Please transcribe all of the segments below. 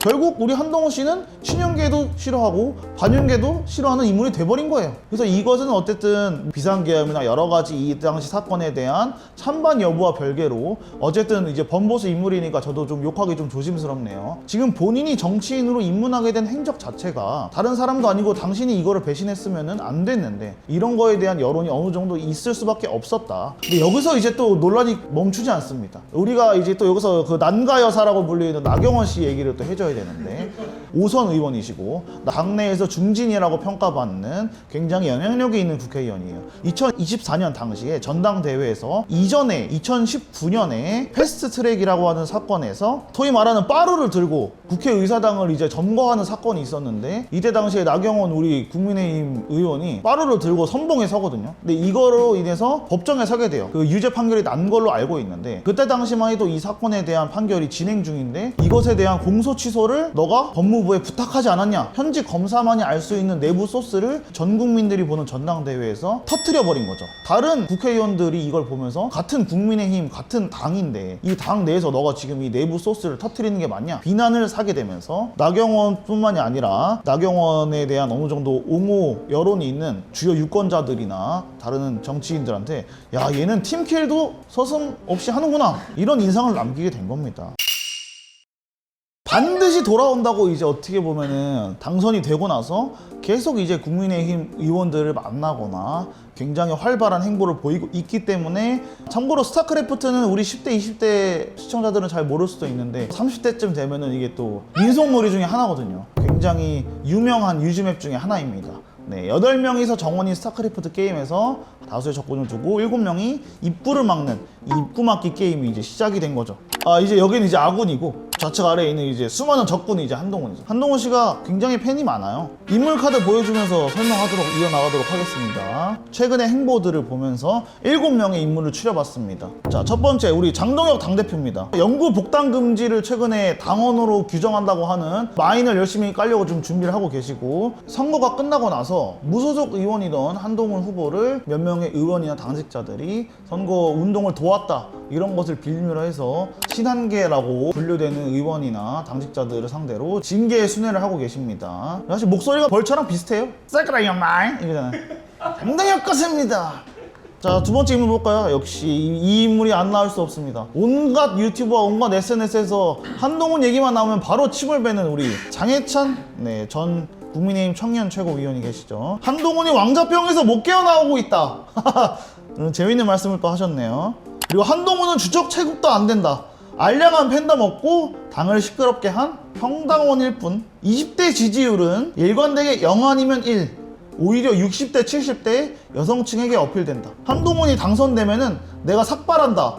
결국 우리 한동훈 씨는 친윤계도 싫어하고 반윤계도 싫어하는 인물이 돼버린 거예요. 그래서 이것은 어쨌든 비상계엄이나 여러 가지 이 당시 사건에 대한 찬반 여부와 별개로 어쨌든 이제 범보수 인물이니까 저도 좀 욕하기 좀 조심스럽네요. 지금 본인이 정치인으로 입문하게 된 행적 자체가 다른 사람도 아니고 당신이 이거를 배신했으면은 안 됐는데 이런 거에 대한 여론이 어느 정도 있을 수밖에 없었다. 근데 여기서 이제 또 논란이 멈추지 않습니다. 우리가 이제 또 여기서 그 난가 여사라고 불리는 나경원 씨 얘기를 또 해줘야 되는데 5선 의원이시고 당내에서 중진이라고 평가받는 굉장히 영향력이 있는 국회의원이에요. 2024년 당시에 전당대회에서 이전에 2019년에 패스트트랙이라고 하는 사건에서 소위 말하는 빠루를 들고 국회의사당을 이제 점거하는 사건이 있었는데 이때 당시에 나경원 우리 국민의힘 의원이 빠루를 들고 선봉에 서거든요. 근데 이거로 인해서 법정에 서게 돼요. 그 유죄 판결이 난 걸로 알고 있는데 그때 당시만 해도 이 사건에 대한 판결이 진행 중인데 이것에 대한 공소 취소를 너가 법무부에 부탁하지 않았냐. 현직 검사만이 알 수 있는 내부 소스를 전 국민들이 보는 전당대회에서 터뜨려 버린 거죠. 다른 국회의원들이 이걸 보면서 같은 국민의힘 같은 당인데 이 당 내에서 너가 지금 이 내부 소스를 터뜨리는 게 맞냐 비난을 사게 되면서 나경원 뿐만이 아니라 나경원에 대한 어느 정도 옹호 여론이 있는 주요 유권자들이나 다른 정치인들한테 야 얘는 팀킬도 서슴없이 하는구나 이런 인상을 남기게 된 겁니다. 반드시 돌아온다고 이제 어떻게 보면은 당선이 되고 나서 계속 이제 국민의힘 의원들을 만나거나 굉장히 활발한 행보를 보이고 있기 때문에 참고로 스타크래프트는 우리 10대, 20대 시청자들은 잘 모를 수도 있는데 30대쯤 되면은 이게 또 민속놀이 중에 하나거든요. 굉장히 유명한 유즈맵 중에 하나입니다. 네, 8명이서 정원인 스타크래프트 게임에서 다수의 적군을 두고 7명이 입구를 막는 이 입구 막기 게임이 이제 시작이 된 거죠. 이제 여기는 이제 아군이고 좌측 아래에 있는 이제 수많은 적군이 이제 한동훈이죠. 한동훈 씨가 굉장히 팬이 많아요. 인물 카드 보여주면서 설명하도록 이어나가도록 하겠습니다. 최근의 행보들을 보면서 7명의 인물을 추려봤습니다. 자, 첫 번째 우리 장동혁 당대표입니다. 영구 복당 금지를 최근에 당원으로 규정한다고 하는 마인을 열심히 깔려고 좀 준비를 하고 계시고 선거가 끝나고 나서 무소속 의원이던 한동훈 후보를 몇 명의 의원이나 당직자들이 선거 운동을 도왔다 이런 것을 빌미로 해서 신한계라고 분류되는 의원이나 당직자들을 상대로 징계 순회를 하고 계십니다. 사실 목소리가 벌처랑 비슷해요. 쌀그라이 엄마이 이거잖아요. 장동혁 것입니다. 자, 두 번째 인물 볼까요? 역시 이 인물이 안 나올 수 없습니다. 온갖 유튜버와 온갖 SNS에서 한동훈 얘기만 나오면 바로 침을 뱉는 우리 장해찬 전 국민의힘 청년 최고위원이 계시죠. 한동훈이 왕자병에서 못 깨어나오고 있다. 재밌는 말씀을 또 하셨네요. 그리고 한동훈은 주적 체급도 안 된다. 알량한 팬덤 없고 당을 시끄럽게 한 평당원일 뿐. 20대 지지율은 일관되게 0 아니면 1. 오히려 60대, 70대 여성층에게 어필된다. 한동훈이 당선되면은 내가 삭발한다.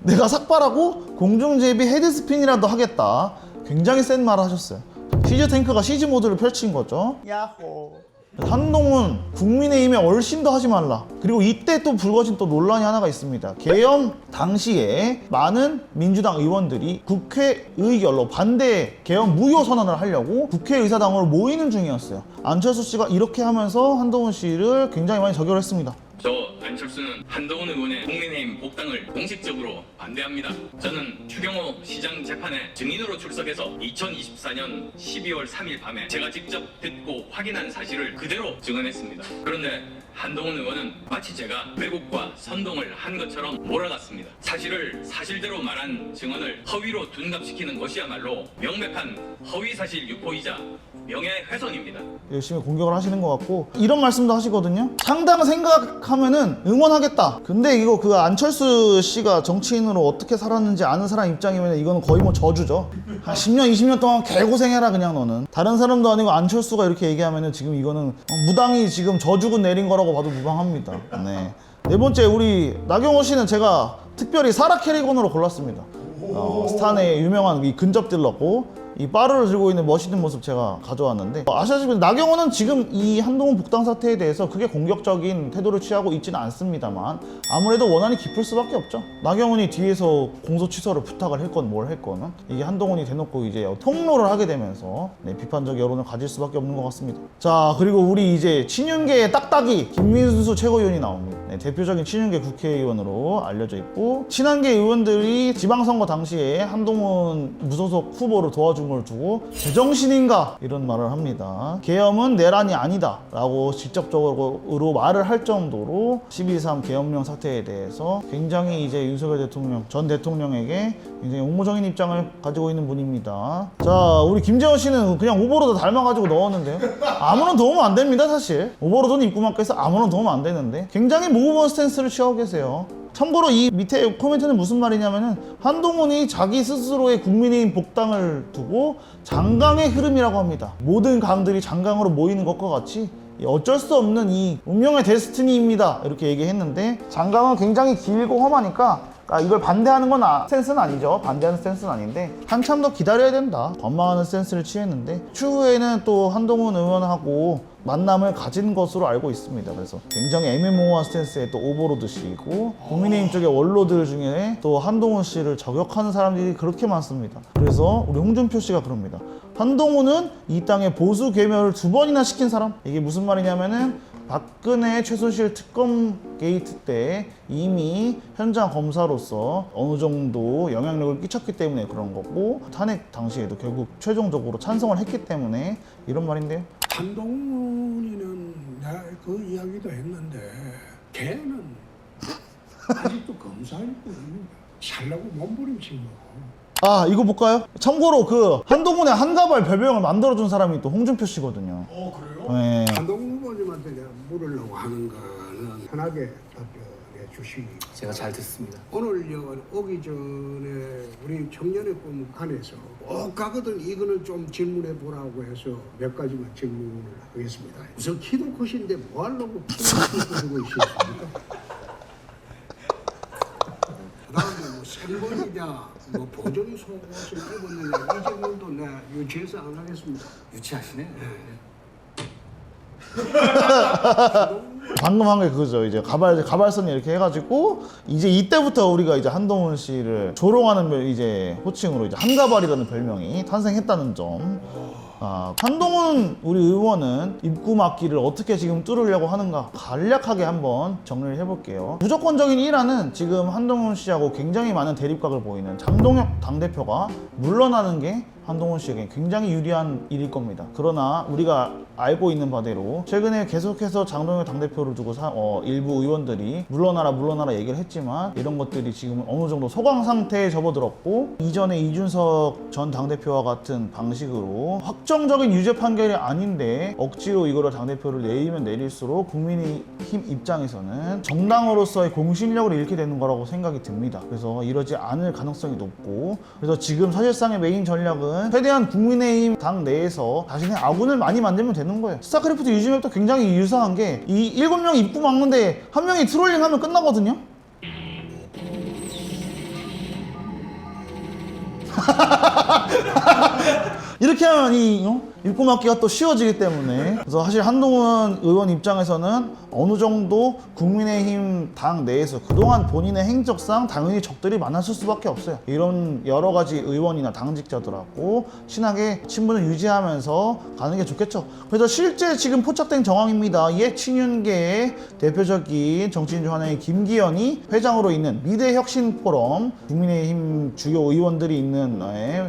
내가 삭발하고 공중제비 헤드스핀이라도 하겠다. 굉장히 센 말을 하셨어요. 시즈탱크가 시즈 모드를 펼친 거죠. 야호. 한동훈 국민의힘에 얼씬도 하지 말라. 그리고 이때 또 불거진 또 논란이 하나가 있습니다. 계엄 당시에 많은 민주당 의원들이 국회의결로 반대 계엄 무효 선언을 하려고 국회의사당으로 모이는 중이었어요. 안철수 씨가 이렇게 하면서 한동훈 씨를 굉장히 많이 저격했습니다. 저 안철수는 한동훈 의원의 국민의힘 복당을 공식적으로 반대합니다. 저는 추경호 시장 재판에 증인으로 출석해서 2024년 12월 3일 밤에 제가 직접 듣고 확인한 사실을 그대로 증언했습니다. 그런데 한동훈 의원은 마치 제가 왜곡과 선동을 한 것처럼 몰아갔습니다. 사실을 사실대로 말한 증언을 허위로 둔갑시키는 것이야말로 명백한 허위사실 유포이자 명예훼손입니다. 열심히 공격을 하시는 것 같고 이런 말씀도 하시거든요. 상당 생각하면은 응원하겠다. 근데 이거 그 안철수 씨가 정치인으로 어떻게 살았는지 아는 사람 입장이면 이거는 거의 뭐 저주죠. 한 10년 20년 동안 개고생해라 그냥 너는. 다른 사람도 아니고 안철수가 이렇게 얘기하면은 지금 이거는 무당이 지금 저주군 내린 거라고 봐도 무방합니다. 네 번째 우리 나경원 씨는 제가 특별히 사라 캐리건으로 골랐습니다. 스탄의 유명한 이 근접 딜러고 이 빠르를 들고 있는 멋있는 모습 제가 가져왔는데 아시다시피 나경원은 지금 이 한동훈 복당 사태에 대해서 크게 공격적인 태도를 취하고 있지는 않습니다만 아무래도 원한이 깊을 수밖에 없죠. 나경원이 뒤에서 공소 취소를 부탁을 했건 뭘 했건 이게 한동훈이 대놓고 이제 폭로를 하게 되면서 비판적 여론을 가질 수밖에 없는 것 같습니다. 자, 그리고 우리 이제 친윤계의 딱딱이 김민수 최고위원이 나옵니다. 대표적인 친윤계 국회의원으로 알려져 있고 친한계 의원들이 지방선거 당시에 한동훈 무소속 후보를 도와준 걸 두고 제정신인가 이런 말을 합니다. 계엄은 내란이 아니다 라고 직접적으로 말을 할 정도로 12.3 계엄령 사태에 대해서 굉장히 이제 윤석열 대통령 전 대통령에게 굉장히 옹호적인 입장을 가지고 있는 분입니다. 자, 우리 김재원 씨는 그냥 오버로드 닮아가지고 넣었는데요. 아무런 도움 안 됩니다. 사실 오버로드는 입구막혀서 아무런 도움 안 되는데 굉장히 모범 스탠스를 취하고 계세요. 참고로 이 밑에 코멘트는 무슨 말이냐면은 한동훈이 자기 스스로의 국민의힘 복당을 두고 장강의 흐름이라고 합니다. 모든 강들이 장강으로 모이는 것과 같이 어쩔 수 없는 이 운명의 데스티니입니다 이렇게 얘기했는데 장강은 굉장히 길고 험하니까 이걸 반대하는 건 스탠스는 아니죠. 반대하는 스탠스는 아닌데 한참 더 기다려야 된다 관망하는 스탠스를 취했는데 추후에는 또 한동훈 의원하고 만남을 가진 것으로 알고 있습니다. 그래서 굉장히 애매모호한 스탠스의 또 오버로드시이고 국민의힘 쪽의 원로들 중에 또 한동훈 씨를 저격하는 사람들이 그렇게 많습니다. 그래서 우리 홍준표 씨가 그럽니다. 한동훈은 이 땅에 보수 괴멸을 2번이나 시킨 사람. 이게 무슨 말이냐면은 박근혜 최순실 특검 게이트 때 이미 현장 검사로서 어느 정도 영향력을 끼쳤기 때문에 그런 거고 탄핵 당시에도 결국 최종적으로 찬성을 했기 때문에 이런 말인데요. 한동훈이는 내가 그 이야기도 했는데 걔는 아직도 검사일 뿐입니다. 살라고 몸부림친 거고. 아, 이거 볼까요? 참고로 그 한동훈의 한가발 별명을 만들어준 사람이 또 홍준표 씨거든요. 그래요? 네. 한동훈 후보님한테 내가 물으려고 하는 거는 편하게 답변해 주시기. 제가 잘 듣습니다. 오늘 오기 전에 우리 청년의 꿈 안에서 꼭 가거든 이거는 좀 질문해 보라고 해서 몇 가지만 질문을 하겠습니다. 우선 키도 크신데 뭐 하려고 키를 크고 있습니까? 그다음에 뭐 생머리냐, 뭐 보정 속옷을 입었느냐 이 질문도 내가 유치해서 안 하겠습니다. 유치하시네. 방금 한 게 그거죠. 이제 가발선 이렇게 해가지고 이제 이때부터 우리가 이제 한동훈 씨를 조롱하는 이제 호칭으로 이제 한가발이라는 별명이 탄생했다는 점. 한동훈 우리 의원은 입구 막기를 어떻게 지금 뚫으려고 하는가 간략하게 한번 정리를 해볼게요. 무조건적인 1화는 지금 한동훈 씨하고 굉장히 많은 대립각을 보이는 장동혁 당대표가 물러나는 게 한동훈 씨에게 굉장히 유리한 일일 겁니다. 그러나 우리가 알고 있는 바대로 최근에 계속해서 장동혁 당대표를 두고 일부 의원들이 물러나라 얘기를 했지만 이런 것들이 지금 어느 정도 소강 상태에 접어들었고 이전에 이준석 전 당대표와 같은 방식으로 확정적인 유죄 판결이 아닌데 억지로 이거를 당대표를 내리면 내릴수록 국민의힘 입장에서는 정당으로서의 공신력을 잃게 되는 거라고 생각이 듭니다. 그래서 이러지 않을 가능성이 높고 그래서 지금 사실상의 메인 전략은 최대한 국민의힘 당 내에서 자신의 아군을 많이 만들면 되는 거예요. 스타크래프트 유즈맵도 굉장히 유사한 게 이 7명이 입구 막는데 한 명이 트롤링하면 끝나거든요. 이렇게 하면 이 입구 막기가 또 쉬워지기 때문에 그래서 사실 한동훈 의원 입장에서는 어느 정도 국민의힘 당 내에서 그동안 본인의 행적상 당연히 적들이 많았을 수밖에 없어요. 이런 여러 가지 의원이나 당직자들하고 친하게 친분을 유지하면서 가는 게 좋겠죠. 그래서 실제 지금 포착된 정황입니다. 옛 친윤계의 대표적인 정치인 중 하나인 김기현이 회장으로 있는 미래혁신포럼 국민의힘 주요 의원들이 있는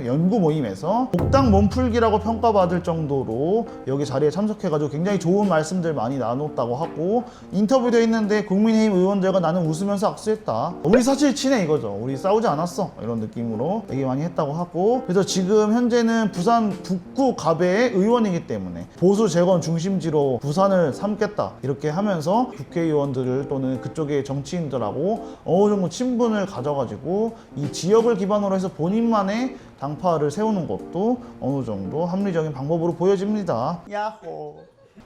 연구 모임에서 복당 몸풀기라고 평가받을 정도로 여기 자리에 참석해가지고 굉장히 좋은 말씀들 많이 나눴다고 하고 인터뷰도 했는데 국민의힘 의원들과 나는 웃으면서 악수했다. 우리 사실 친해 이거죠. 우리 싸우지 않았어. 이런 느낌으로 얘기 많이 했다고 하고 그래서 지금 현재는 부산 북구 갑의 의원이기 때문에 보수 재건 중심지로 부산을 삼겠다. 이렇게 하면서 국회의원들을 또는 그쪽의 정치인들하고 어느 정도 친분을 가져가지고 이 지역을 기반으로 해서 본인만의 당파를 세우는 것도 어느 정도 합리적인 방법으로 보여집니다. 야호.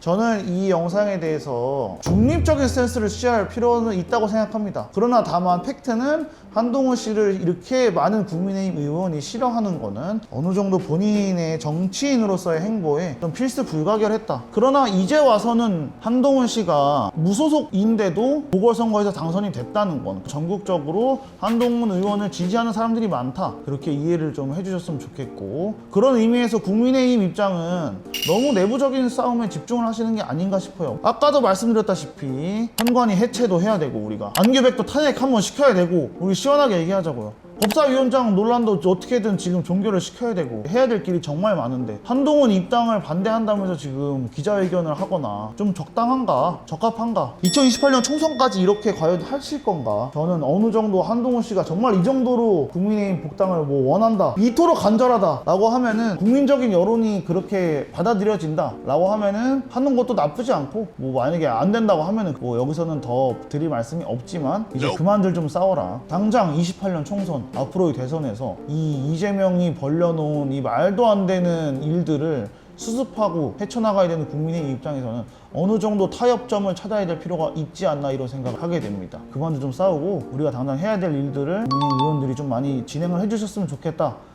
저는 이 영상에 대해서 중립적인 스탠스를 취할 필요는 있다고 생각합니다. 그러나 다만 팩트는 한동훈 씨를 이렇게 많은 국민의힘 의원이 싫어하는 거는 어느 정도 본인의 정치인으로서의 행보에 좀 필수 불가결했다. 그러나 이제 와서는 한동훈 씨가 무소속인데도 보궐선거에서 당선이 됐다는 건 전국적으로 한동훈 의원을 지지하는 사람들이 많다. 그렇게 이해를 좀 해주셨으면 좋겠고, 그런 의미에서 국민의힘 입장은 너무 내부적인 싸움에 집중을 하시는 게 아닌가 싶어요. 아까도 말씀드렸다시피 한관위 해체도 해야 되고, 우리가 안규백도 탄핵 한번 시켜야 되고, 우리 시원하게 얘기하자고요. 법사위원장 논란도 어떻게든 지금 종결을 시켜야 되고 해야 될 길이 정말 많은데, 한동훈 입당을 반대한다면서 지금 기자회견을 하거나 좀 적당한가? 적합한가? 2028년 총선까지 이렇게 과연 하실 건가? 저는 어느 정도 한동훈 씨가 정말 이 정도로 국민의힘 복당을 뭐 원한다, 이토록 간절하다 라고 하면은, 국민적인 여론이 그렇게 받아들여진다 라고 하면은 하는 것도 나쁘지 않고, 뭐 만약에 안 된다고 하면은 뭐 여기서는 더 드릴 말씀이 없지만 이제 그만들 좀 싸워라. 당장 28년 총선, 앞으로의 대선에서 이 이재명이 벌려놓은 이 말도 안 되는 일들을 수습하고 헤쳐나가야 되는 국민의 입장에서는 어느 정도 타협점을 찾아야 될 필요가 있지 않나, 이런 생각을 하게 됩니다. 그만들 좀 싸우고 우리가 당장 해야 될 일들을 국민의 의원들이 좀 많이 진행을 해주셨으면 좋겠다.